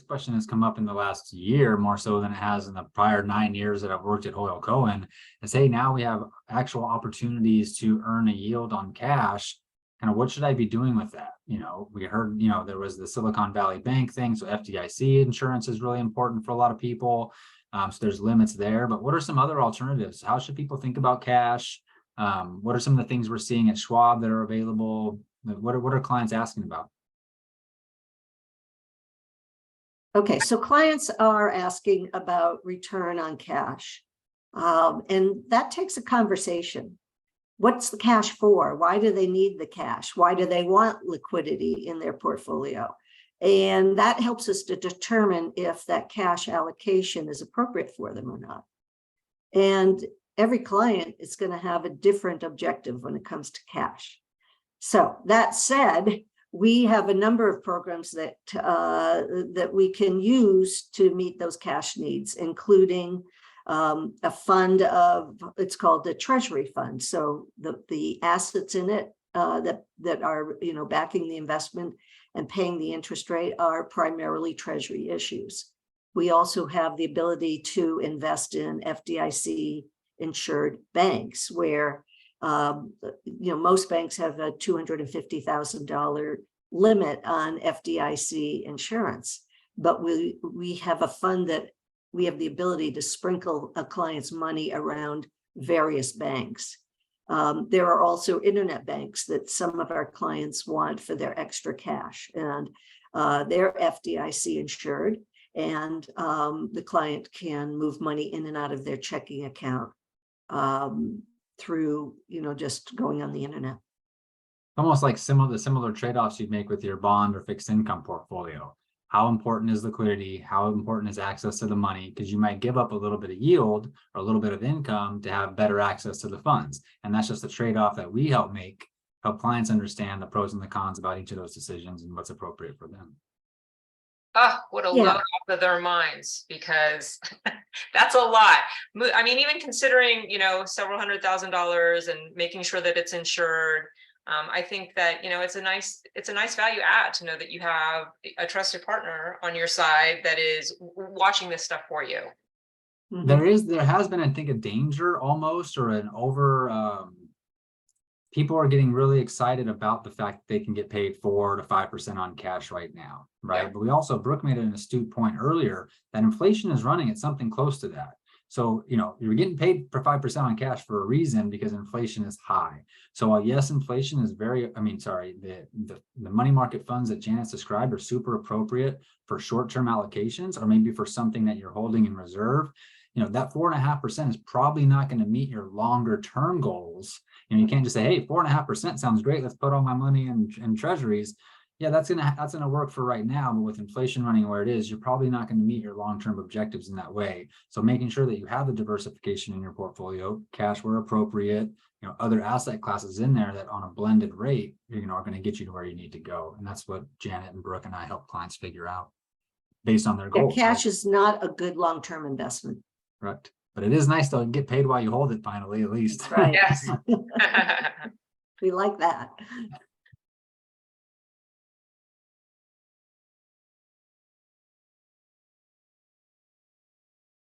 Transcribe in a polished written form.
This question has come up in the last year more so than it has in the prior 9 years that I've worked at Hoyle Cohen. And say now we have actual opportunities to earn a yield on cash. Kind of what should I be doing with that? We heard, there was the Silicon Valley Bank thing. So FDIC insurance is really important for a lot of people. So there's limits there. But what are some other alternatives? How should people think about cash? What are some of the things we're seeing at Schwab that are available? What are clients asking about? Okay, so clients are asking about return on cash. And that takes a conversation. What's the cash for? Why do they need the cash? Why do they want liquidity in their portfolio? And that helps us to determine if that cash allocation is appropriate for them or not. And every client is going to have a different objective when it comes to cash. So that said, we have a number of programs that that we can use to meet those cash needs, including a fund it's called the Treasury Fund. So the assets in it that are backing the investment and paying the interest rate are primarily Treasury issues. We also have the ability to invest in FDIC insured banks where most banks have a $250,000 limit on FDIC insurance, but we have a fund that we have the ability to sprinkle a client's money around various banks. There are also internet banks that some of our clients want for their extra cash, and they're FDIC insured, and the client can move money in and out of their checking account through just going on the internet. Almost like the similar trade-offs you'd make with your bond or fixed income portfolio. How important is liquidity? How important is access to the money? Because you might give up a little bit of yield or a little bit of income to have better access to the funds. And that's just a trade-off that we help clients understand the pros and the cons about each of those decisions and what's appropriate for them. Oh, what a load off of their minds, because that's a lot. I mean, even considering, several $100,000 and making sure that it's insured. I think that, it's a nice value add to know that you have a trusted partner on your side that is watching this stuff for you. Mm-hmm. There has been, I think, a danger almost, or an people are getting really excited about the fact that they can get paid 4 to 5% on cash right now, right? Yeah. But we also, Brooke made an astute point earlier that inflation is running at something close to that. So, you're getting paid for 5% on cash for a reason, because inflation is high. So while yes, inflation is the money market funds that Janet's described are super appropriate for short-term allocations, or maybe for something that you're holding in reserve, that 4.5% is probably not going to meet your longer term goals. You can't just say, hey, 4.5% sounds great, let's put all my money in treasuries. Yeah, that's gonna work for right now, but with inflation running where it is, you're probably not going to meet your long-term objectives in that way. So making sure that you have the diversification in your portfolio, cash where appropriate, other asset classes in there that on a blended rate, are going to get you to where you need to go. And that's what Janet and Brooke and I help clients figure out based on their goals. Cash is not a good long-term investment. Correct. But it is nice to get paid while you hold it, finally, at least. Right. Yes. We like that.